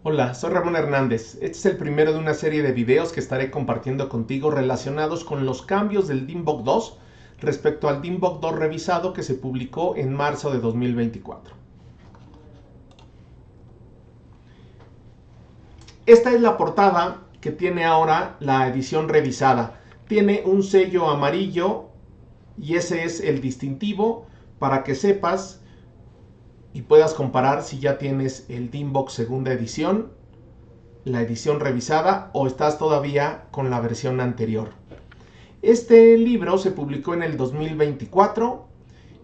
Hola, soy Ramón Hernández. Este es el primero de una serie de videos que estaré compartiendo contigo relacionados con los cambios del DIMBOK 2 respecto al DIMBOK 2 revisado que se publicó en marzo de 2024. Esta es la portada que tiene ahora la edición revisada. Tiene un sello amarillo y ese es el distintivo para que sepas y puedas comparar si ya tienes el DIMBOK segunda edición, la edición revisada o estás todavía con la versión anterior. Este libro se publicó en el 2024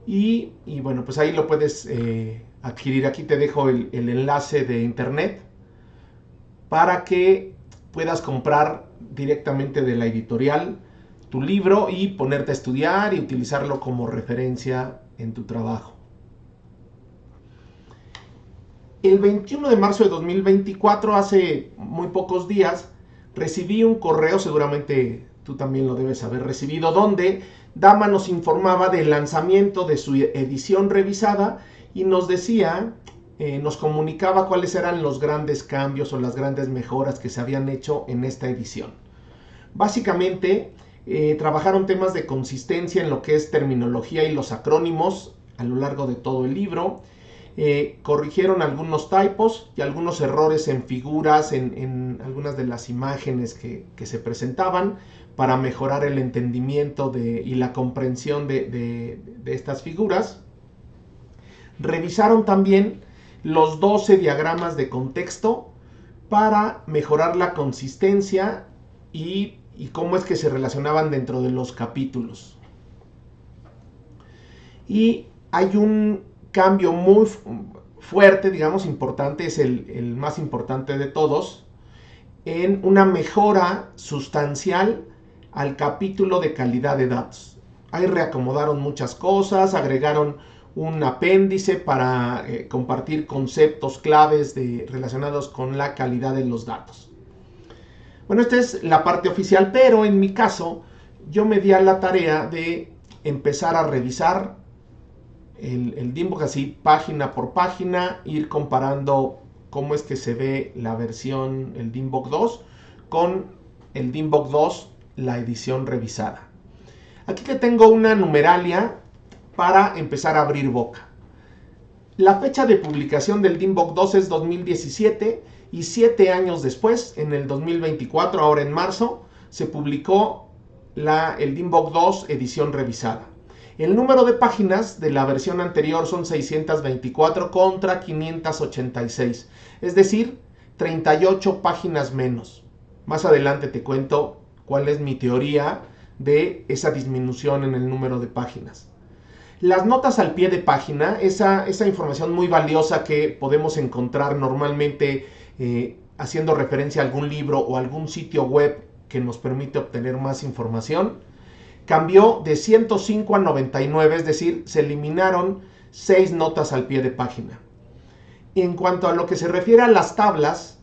y bueno, pues ahí lo puedes adquirir. Aquí te dejo el enlace de internet para que puedas comprar directamente de la editorial tu libro y ponerte a estudiar y utilizarlo como referencia en tu trabajo. El 21 de marzo de 2024, hace muy pocos días, recibí un correo, seguramente tú también lo debes haber recibido, donde Dama nos informaba del lanzamiento de su edición revisada y nos decía, nos comunicaba cuáles eran los grandes cambios o las grandes mejoras que se habían hecho en esta edición. Básicamente, trabajaron temas de consistencia en lo que es terminología y los acrónimos a lo largo de todo el libro. Corrigieron algunos typos y algunos errores en figuras, en algunas de las imágenes que se presentaban para mejorar el entendimiento y la comprensión de estas figuras. Revisaron también los 12 diagramas de contexto para mejorar la consistencia y cómo es que se relacionaban dentro de los capítulos. Y hay un cambio muy fuerte, digamos, importante, es el más importante de todos, en una mejora sustancial al capítulo de calidad de datos. Ahí reacomodaron muchas cosas, agregaron un apéndice para compartir conceptos claves relacionados con la calidad de los datos. Bueno, esta es la parte oficial, pero en mi caso yo me di a la tarea de empezar a revisar el DIMBOK así página por página, ir comparando cómo es que se ve la versión, el DIMBOK 2 con el DIMBOK 2, la edición revisada. Aquí te tengo una numeralia para empezar a abrir boca. La fecha de publicación del DIMBOK 2 es 2017 y 7 años después, en el 2024, ahora en marzo, se publicó el DIMBOK 2 edición revisada. El número de páginas de la versión anterior son 624 contra 586, es decir, 38 páginas menos. Más adelante te cuento cuál es mi teoría de esa disminución en el número de páginas. Las notas al pie de página, esa información muy valiosa que podemos encontrar normalmente haciendo referencia a algún libro o algún sitio web que nos permite obtener más información, cambió de 105 a 99, es decir, se eliminaron 6 notas al pie de página. En cuanto a lo que se refiere a las tablas,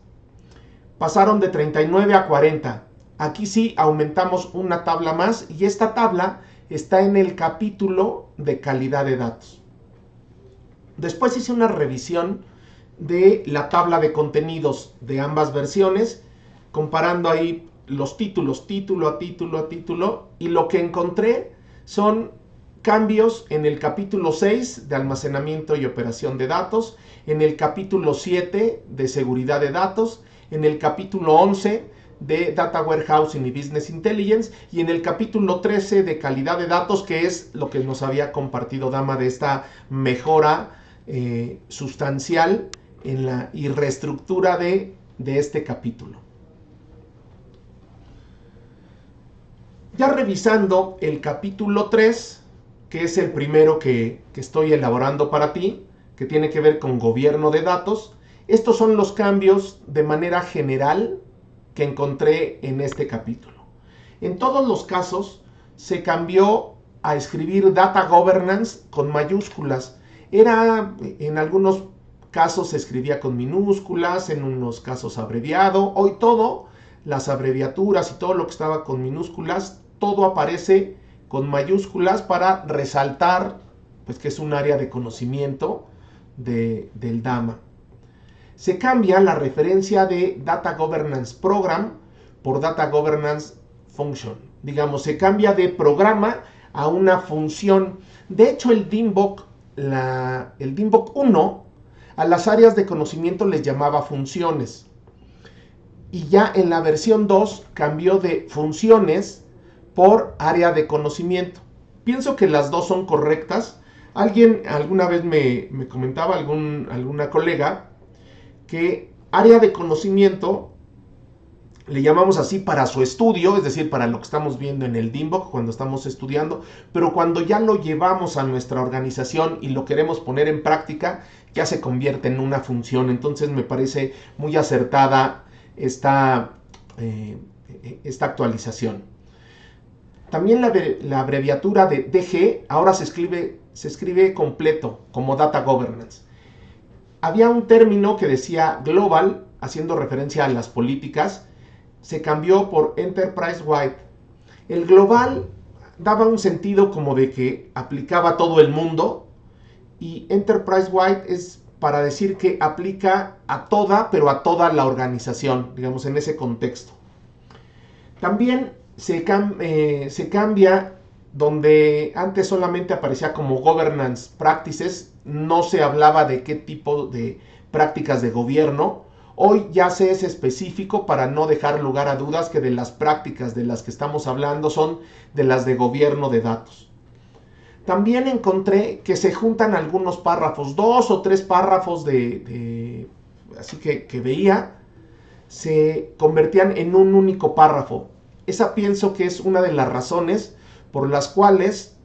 pasaron de 39 a 40. Aquí sí aumentamos una tabla más y esta tabla está en el capítulo de calidad de datos. Después hice una revisión de la tabla de contenidos de ambas versiones, comparando ahí los títulos, título a título a título, y lo que encontré son cambios en el capítulo 6 de almacenamiento y operación de datos, en el capítulo 7 de seguridad de datos, en el capítulo 11 de Data Warehousing y Business Intelligence y en el capítulo 13 de calidad de datos, que es lo que nos había compartido Dama de esta mejora sustancial en la reestructura de este capítulo. Ya revisando el capítulo 3, que es el primero que estoy elaborando para ti, que tiene que ver con gobierno de datos, estos son los cambios de manera general que encontré en este capítulo. En todos los casos se cambió a escribir Data Governance con mayúsculas. En algunos casos se escribía con minúsculas, en unos casos abreviado. Hoy todo, las abreviaturas y todo lo que estaba con minúsculas, todo aparece con mayúsculas para resaltar pues, que es un área de conocimiento del Dama. se cambia la referencia de Data Governance Program por Data Governance Function. Digamos, se cambia de programa a una función. De hecho, el DIMBOK 1 a las áreas de conocimiento les llamaba funciones. Y ya en la versión 2 cambió de funciones por área de conocimiento. Pienso que las dos son correctas. Alguien alguna vez me comentaba, alguna colega, que área de conocimiento le llamamos así para su estudio, es decir, para lo que estamos viendo en el DIMBOK cuando estamos estudiando, pero cuando ya lo llevamos a nuestra organización y lo queremos poner en práctica, ya se convierte en una función. Entonces me parece muy acertada esta actualización. También la abreviatura de DG ahora se escribe completo como Data Governance. Había un término que decía Global, haciendo referencia a las políticas, se cambió por Enterprise Wide. El global daba un sentido como de que aplicaba a todo el mundo, y Enterprise Wide es para decir que aplica a toda, pero a toda la organización, digamos, en ese contexto. También se cambia donde antes solamente aparecía como Governance Practices, no se hablaba de qué tipo de prácticas de gobierno. Hoy ya se es específico para no dejar lugar a dudas que de las prácticas de las que estamos hablando son de las de gobierno de datos. También encontré que se juntan algunos párrafos, 2 o 3 párrafos así que veía, se convertían en un único párrafo. Esa pienso que es una de las razones por las cuales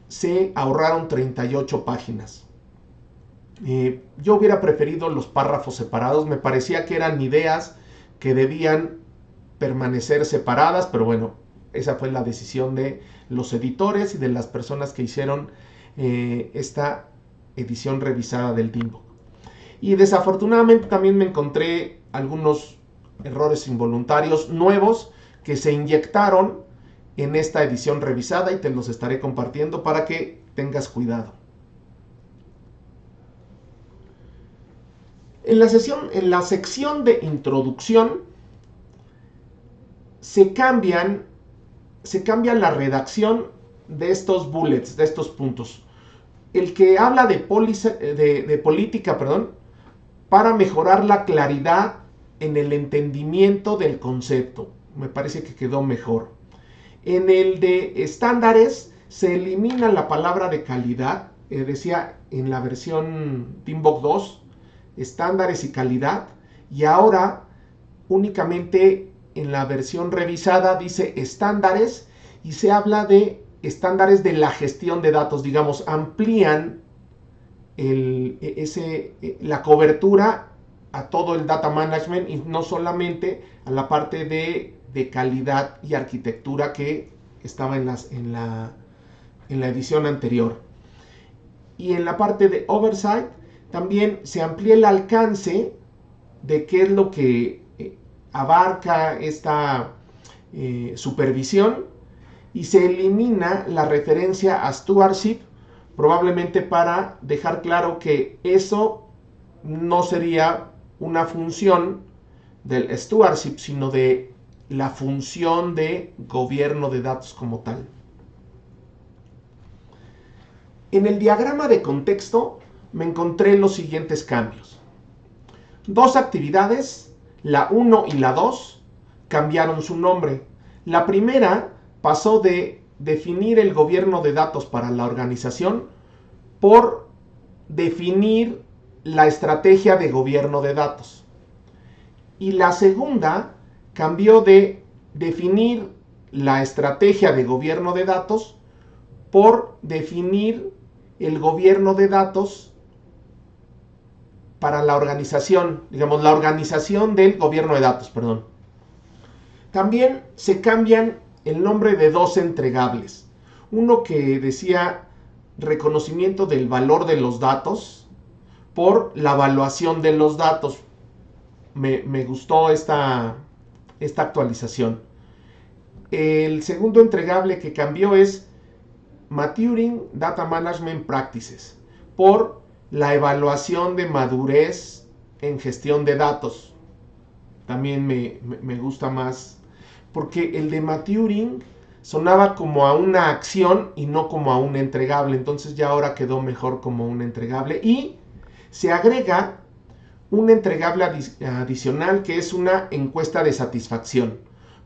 se ahorraron 38 páginas. Yo hubiera preferido los párrafos separados, me parecía que eran ideas que debían permanecer separadas, pero bueno, esa fue la decisión de los editores y de las personas que hicieron esta edición revisada del DIMBOK. Y desafortunadamente también me encontré algunos errores involuntarios nuevos que se inyectaron en esta edición revisada y te los estaré compartiendo para que tengas cuidado. En la sección de introducción se cambia la redacción de estos bullets, de estos puntos. El que habla de política, para mejorar la claridad en el entendimiento del concepto. Me parece que quedó mejor. En el de estándares se elimina la palabra de calidad. Decía en la versión DIMBOK 2, estándares y calidad, y ahora únicamente en la versión revisada dice estándares y se habla de estándares de la gestión de datos. Digamos, amplían la cobertura a todo el data management y no solamente a la parte de calidad y arquitectura que estaba en la edición anterior. Y en la parte de oversight también se amplía el alcance de qué es lo que abarca esta supervisión, y se elimina la referencia a stewardship, probablemente para dejar claro que eso no sería una función del stewardship, sino de la función de gobierno de datos como tal. En el diagrama de contexto me encontré los siguientes cambios. 2 actividades, la 1 y la 2, cambiaron su nombre. La primera pasó de definir el gobierno de datos para la organización por definir la estrategia de gobierno de datos. Y la segunda cambió de definir la estrategia de gobierno de datos por definir el gobierno de datos para la organización, digamos, la organización del gobierno de datos, También se cambian el nombre de 2 entregables. Uno que decía reconocimiento del valor de los datos por la evaluación de los datos. Me gustó esta actualización. El segundo entregable que cambió es Maturing Data Management Practices por la evaluación de madurez en gestión de datos. También me gusta más, porque el de maturing sonaba como a una acción y no como a un entregable. Entonces ya ahora quedó mejor como un entregable. Y se agrega un entregable adicional, que es una encuesta de satisfacción.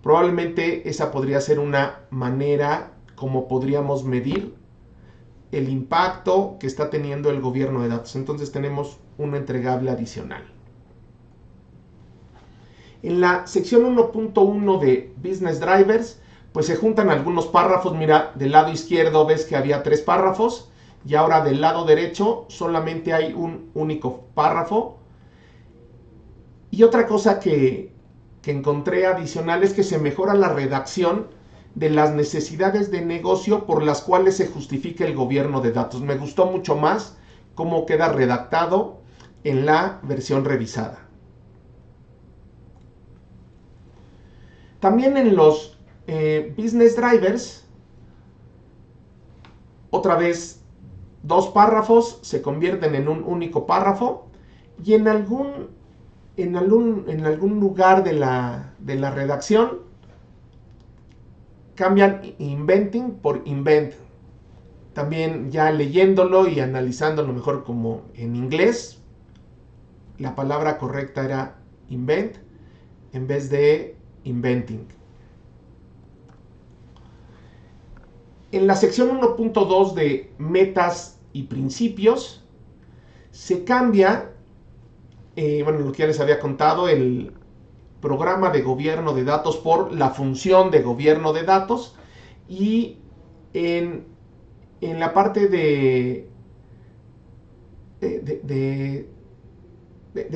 Probablemente esa podría ser una manera como podríamos medir el impacto que está teniendo el gobierno de datos. Entonces tenemos un entregable adicional. En la sección 1.1 de Business Drivers, pues se juntan algunos párrafos. Mira, del lado izquierdo ves que había 3 párrafos y ahora del lado derecho solamente hay un único párrafo. Y otra cosa que encontré adicional es que se mejora la redacción de las necesidades de negocio por las cuales se justifica el gobierno de datos. Me gustó mucho más cómo queda redactado en la versión revisada. También en los Business Drivers, otra vez 2 párrafos se convierten en un único párrafo, y en algún lugar de la redacción cambian inventing por invent. También ya leyéndolo y analizándolo mejor como en inglés, la palabra correcta era invent en vez de inventing. En la sección 1.2 de metas y principios se cambia, lo que ya les había contado, el programa de gobierno de datos por la función de gobierno de datos, y en la parte de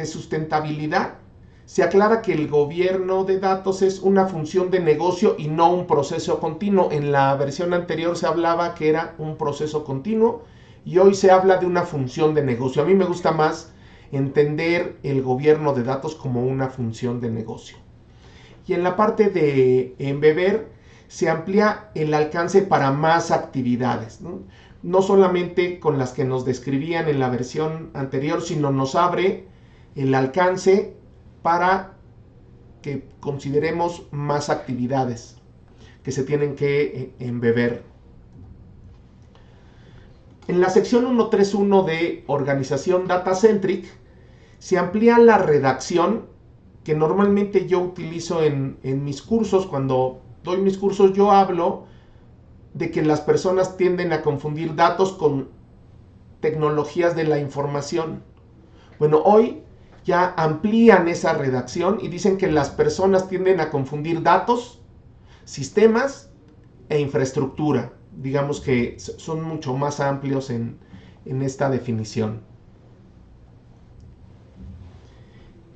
sustentabilidad se aclara que el gobierno de datos es una función de negocio y no un proceso continuo. En la versión anterior se hablaba que era un proceso continuo y hoy se habla de una función de negocio. A mí me gusta más entender el gobierno de datos como una función de negocio. Y en la parte de embeber se amplía el alcance para más actividades, no solamente con las que nos describían en la versión anterior, sino nos abre el alcance para que consideremos más actividades que se tienen que embeber. En la sección 1.3.1 de Organización Data-Centric se amplía la redacción que normalmente yo utilizo en mis cursos. Cuando doy mis cursos yo hablo de que las personas tienden a confundir datos con tecnologías de la información. Bueno, hoy ya amplían esa redacción y dicen que las personas tienden a confundir datos, sistemas e infraestructura. Digamos que son mucho más amplios en esta definición.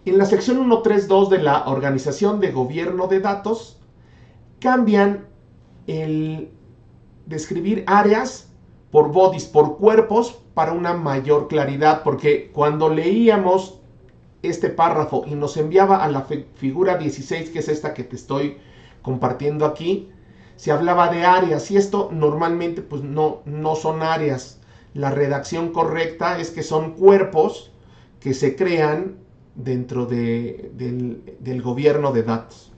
En la sección 1.3.2 de la Organización de Gobierno de Datos cambian el describir áreas por bodies, por cuerpos, para una mayor claridad, porque cuando leíamos este párrafo y nos enviaba a la figura 16, que es esta que te estoy compartiendo aquí, se hablaba de áreas, y esto normalmente pues no son áreas. La redacción correcta es que son cuerpos que se crean dentro del gobierno de datos.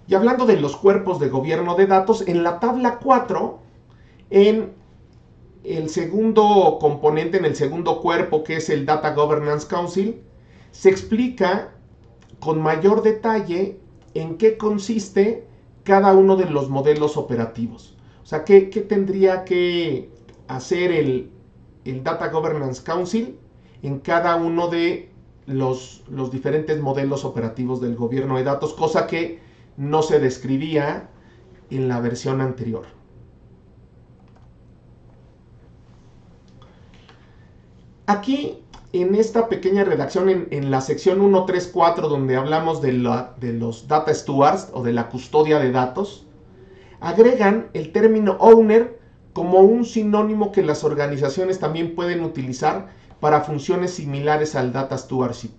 Y hablando de los cuerpos de gobierno de datos, en la tabla 4, en el segundo componente, en el segundo cuerpo, que es el Data Governance Council, se explica con mayor detalle en qué consiste cada uno de los modelos operativos. O sea, qué tendría que hacer el Data Governance Council en cada uno de los diferentes modelos operativos del gobierno de datos, cosa que no se describía en la versión anterior. Aquí, en esta pequeña redacción, en la sección 1.3.4, donde hablamos de los Data Stewards o de la custodia de datos, agregan el término owner como un sinónimo que las organizaciones también pueden utilizar para funciones similares al Data Stewardship.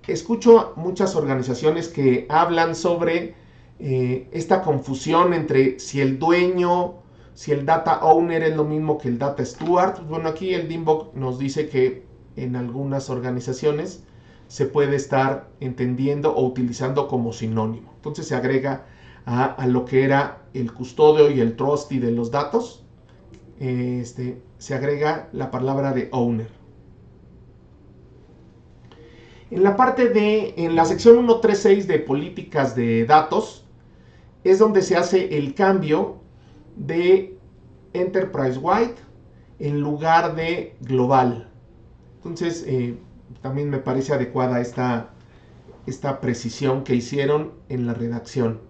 Escucho muchas organizaciones que hablan sobre esta confusión entre si el dueño Si el data owner es lo mismo que el data steward, pues bueno, aquí el DIMBOK nos dice que en algunas organizaciones se puede estar entendiendo o utilizando como sinónimo. Entonces se agrega a lo que era el custodio y el trustee de los datos, se agrega la palabra de owner. En la sección 136 de políticas de datos, es donde se hace el cambio de enterprise wide en lugar de global. Entonces, también me parece adecuada esta precisión que hicieron en la redacción.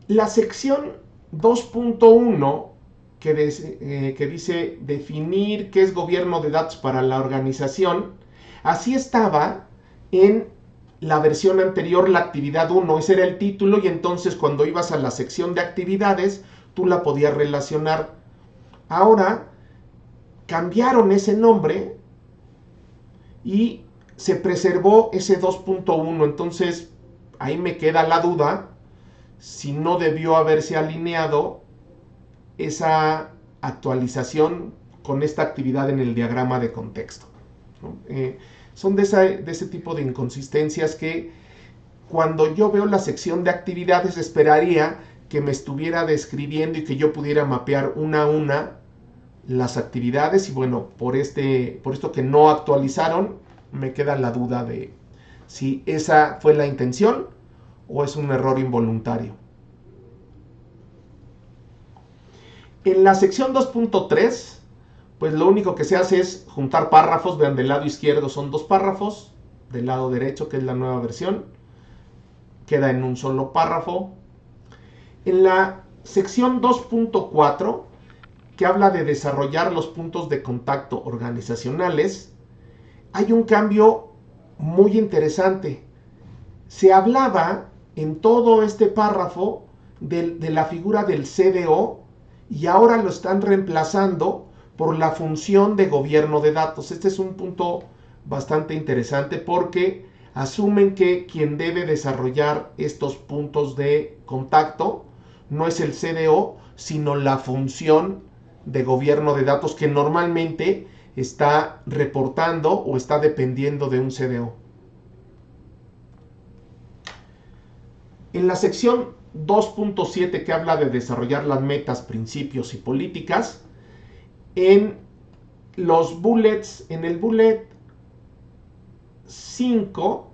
La sección 2.1 que dice definir qué es gobierno de datos para la organización, así estaba en la versión anterior, la actividad 1, ese era el título, y entonces cuando ibas a la sección de actividades, tú la podías relacionar. Ahora cambiaron ese nombre y se preservó ese 2.1, entonces ahí me queda la duda si no debió haberse alineado esa actualización con esta actividad en el diagrama de contexto, ¿no? Son de ese tipo de inconsistencias que cuando yo veo la sección de actividades esperaría que me estuviera describiendo y que yo pudiera mapear una a una las actividades, y bueno, por esto que no actualizaron, me queda la duda de si esa fue la intención o es un error involuntario. En la sección 2.3, pues lo único que se hace es juntar párrafos. Vean, del lado izquierdo son 2 párrafos, del lado derecho, que es la nueva versión, queda en un solo párrafo. En la sección 2.4, que habla de desarrollar los puntos de contacto organizacionales, hay un cambio muy interesante. Se hablaba en todo este párrafo de la figura del CDO, y ahora lo están reemplazando por la función de gobierno de datos. Este es un punto bastante interesante porque asumen que quien debe desarrollar estos puntos de contacto no es el CDO, sino la función de gobierno de datos, que normalmente está reportando o está dependiendo de un CDO. En la sección 2.7, que habla de desarrollar las metas, principios y políticas, en los bullets, en el bullet 5,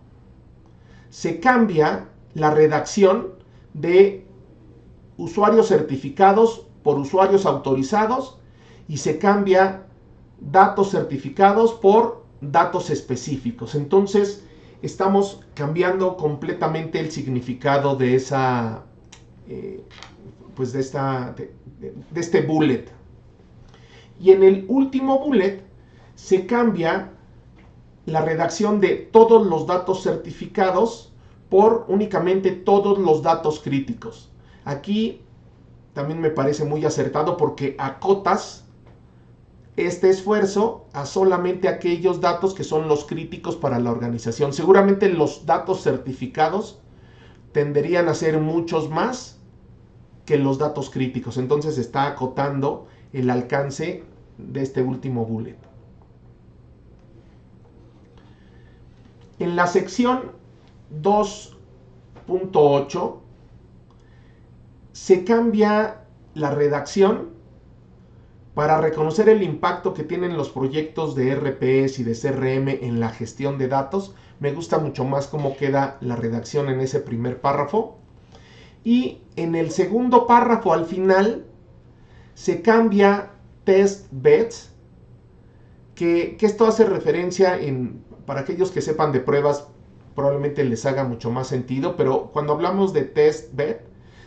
se cambia la redacción de usuarios certificados por usuarios autorizados y se cambia datos certificados por datos específicos. Entonces, estamos cambiando completamente el significado de esa, pues de este bullet. Y en el último bullet se cambia la redacción de todos los datos certificados por únicamente todos los datos críticos. Aquí también me parece muy acertado porque acotas este esfuerzo a solamente aquellos datos que son los críticos para la organización. Seguramente los datos certificados tenderían a ser muchos más que los datos críticos. Entonces está acotando el alcance de este último bullet. En la sección 2.8 se cambia la redacción para reconocer el impacto que tienen los proyectos de RPs y de CRM en la gestión de datos. Me gusta mucho más cómo queda la redacción en ese primer párrafo. Y en el segundo párrafo, al final, se cambia test beds, que esto hace referencia, para aquellos que sepan de pruebas, probablemente les haga mucho más sentido, pero cuando hablamos de test bed,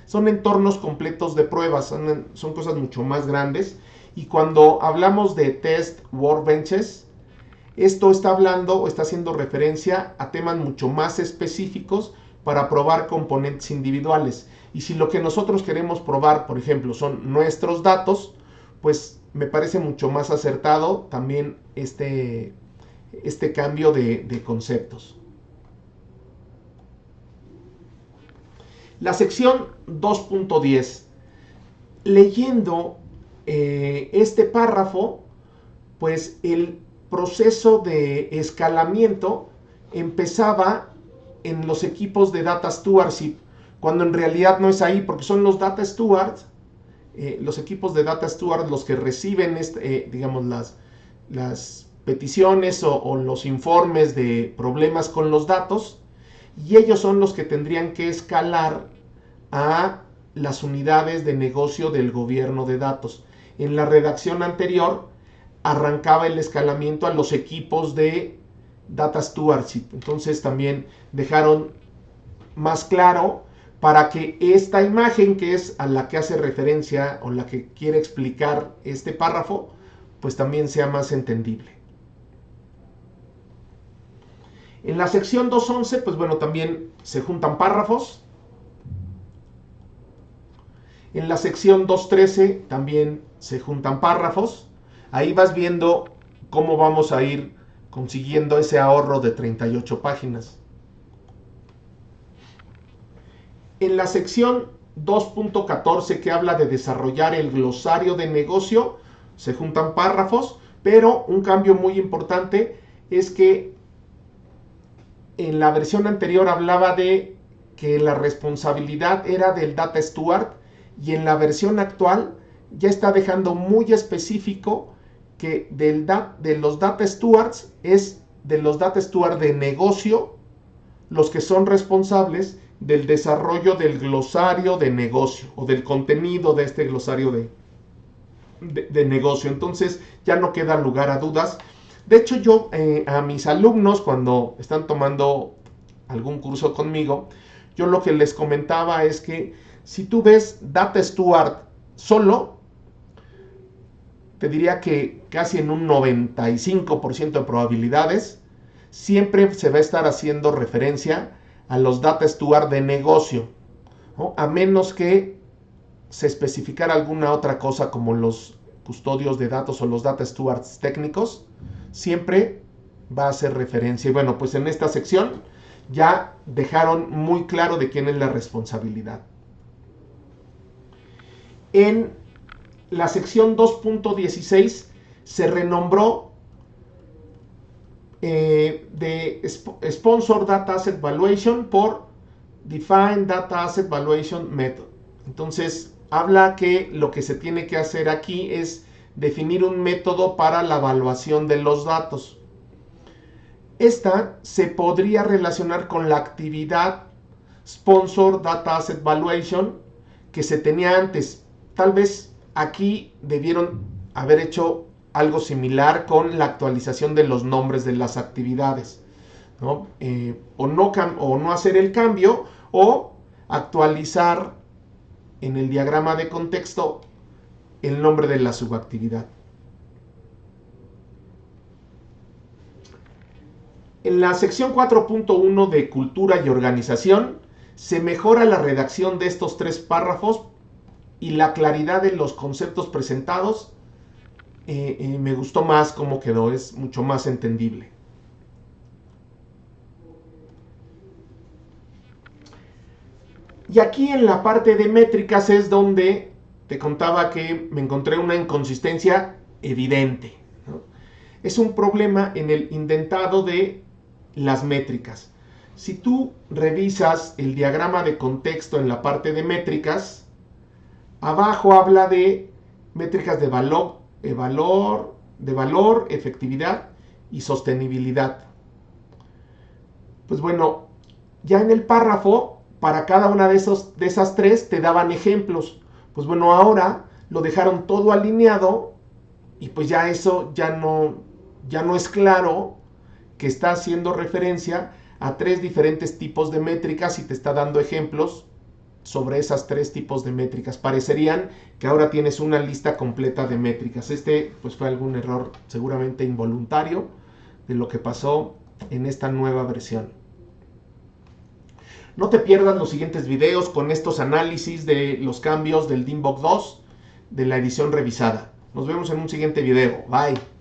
son entornos completos de pruebas, son cosas mucho más grandes. Y cuando hablamos de test workbenches, esto está hablando o está haciendo referencia a temas mucho más específicos para probar componentes individuales. Y si lo que nosotros queremos probar, por ejemplo, son nuestros datos, pues me parece mucho más acertado también este cambio de conceptos. La sección 2.10. Leyendo este párrafo, pues el proceso de escalamiento empezaba en los equipos de Data Stewardship, cuando en realidad no es ahí, porque son los Data Stewards, los equipos de Data Steward los que reciben digamos las peticiones o los informes de problemas con los datos, y ellos son los que tendrían que escalar a las unidades de negocio del gobierno de datos. En la redacción anterior arrancaba el escalamiento a los equipos de Data Stewardship. Entonces también dejaron más claro para que esta imagen, que es a la que hace referencia o la que quiere explicar este párrafo, pues también sea más entendible. En la sección 2.11, pues bueno, también se juntan párrafos. En la sección 2.13 también se juntan párrafos. Ahí vas viendo cómo vamos a ir consiguiendo ese ahorro de 38 páginas. En la sección 2.14, que habla de desarrollar el glosario de negocio, se juntan párrafos, pero un cambio muy importante es que en la versión anterior hablaba de que la responsabilidad era del Data Steward, y en la versión actual ya está dejando muy específico que de los Data Stewards es de los Data Steward de negocio los que son responsables del desarrollo del glosario de negocio o del contenido de este glosario de negocio. Entonces ya no queda lugar a dudas. De hecho, yo a mis alumnos, cuando están tomando algún curso conmigo, yo lo que les comentaba es que si tú ves Data Steward solo, te diría que casi en un 95% de probabilidades siempre se va a estar haciendo referencia a los Data Steward de negocio, ¿no? A menos que se especificara alguna otra cosa como los custodios de datos o los Data Stewards técnicos, siempre va a hacer referencia. Y bueno, pues en esta sección ya dejaron muy claro de quién es la responsabilidad. En la sección 2.16 se renombró de Sponsor Data Asset Valuation por Define Data Asset Valuation Method. Entonces habla que lo que se tiene que hacer aquí es definir un método para la evaluación de los datos. Esta se podría relacionar con la actividad Sponsor Data Asset Valuation que se tenía antes. Tal vez aquí debieron haber hecho algo similar con la actualización de los nombres de las actividades, ¿no? O no hacer el cambio, o actualizar en el diagrama de contexto el nombre de la subactividad. En la sección 4.1 de Cultura y Organización se mejora la redacción de estos 3 párrafos y la claridad de los conceptos presentados. Me gustó más cómo quedó, es mucho más entendible. Y aquí en la parte de métricas es donde te contaba que me encontré una inconsistencia evidente, ¿no? Es un problema en el indentado de las métricas. Si tú revisas el diagrama de contexto en la parte de métricas, abajo habla de métricas de valor, efectividad y sostenibilidad. Pues bueno, ya en el párrafo, para cada una de esas 3 te daban ejemplos. Pues bueno, ahora lo dejaron todo alineado y pues ya eso ya no es claro que está haciendo referencia a 3 diferentes tipos de métricas y te está dando ejemplos sobre esas 3 tipos de métricas. Parecerían que ahora tienes una lista completa de métricas. Pues fue algún error seguramente involuntario de lo que pasó en esta nueva versión. No te pierdas los siguientes videos con estos análisis de los cambios del DIMBOK 2 de la edición revisada. Nos vemos en un siguiente video. Bye.